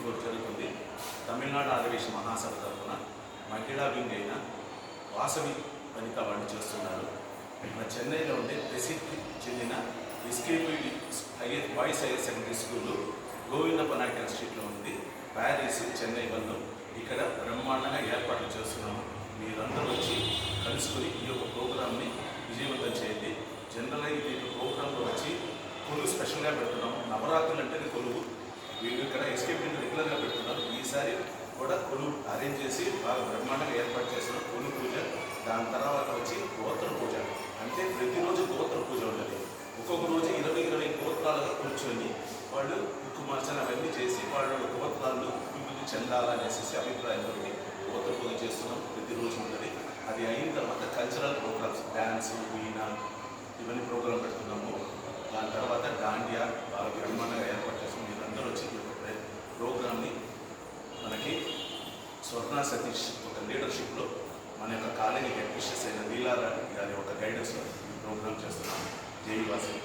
2024 జరుగుతుంది. తమిళనాడు ఆదివేశ మహాసభ తరఫున మహిళా వింగ్ అయిన వాసవి వనిత వాళ్ళు చేస్తున్నారు. మన చెన్నైలో ఉండే ప్రసిద్ధి చెందిన ఎస్కేపీడి బాయ్స్ హైయర్ సెకండరీ స్కూల్ గోవిందప్పనాయక స్ట్రీట్లో ఉంది. ప్యారిస్ చెన్నై వాళ్ళు ఇక్కడ బ్రహ్మాండంగా ఏర్పాట్లు చేస్తున్నాము. మీరందరూ వచ్చి కలుసుకొని ఈ యొక్క ప్రోగ్రామ్ని విజయవంతం చేయండి. జనరల్గా ఈ ప్రోగ్రాంలో వచ్చి కొలువు స్పెషల్గా పెడుతున్నాము. నవరాత్రులు అంటేనే కొలువు. వీళ్ళు ఇక్కడ ఎస్కేపీని రెగ్యులర్గా పెడుతున్నారు. ఈసారి కూడా కొలువు అరేంజ్ చేసి బాగా బ్రహ్మాండంగా ఏర్పాటు చేస్తున్నాం. కొలువు పూజ, దాని తర్వాత వచ్చి గోత్ర పూజ. అంటే ప్రతిరోజు గోత్ర పూజ ఉంటుంది. ఒక్కొక్క రోజు 20 గోత్రాలుగా కూర్చొని వాళ్ళు కుమార్చన అవన్నీ చేసి వాళ్ళ గోత్రాలు అభివృద్ధి చెందాలనేసి అభిప్రాయంతో గోత్ర పూజ చేస్తున్నాం. ప్రతిరోజు ఉంటుంది. అది అయిన తర్వాత కల్చరల్ ప్రోగ్రామ్స్, డ్యాన్స్, వీణా ఇవన్నీ ప్రోగ్రాం పెడుతున్నాము. దాని తర్వాత దాండియా బాగా బ్రహ్మాండంగా ఏర్పాటు చేస్తున్నాం. మీరందరూ వచ్చి ప్రోగ్రామ్ని మనకి స్వర్ణ సతీష్ ఒక లీడర్షిప్లో మన యొక్క కాలేజీ హెడ్ మిస్ట్రెస్ అయిన లీలారాణి గారి ఒక గైడెన్స్లో ఈ ప్రోగ్రామ్ చేస్తున్నాం. జై వాసవి.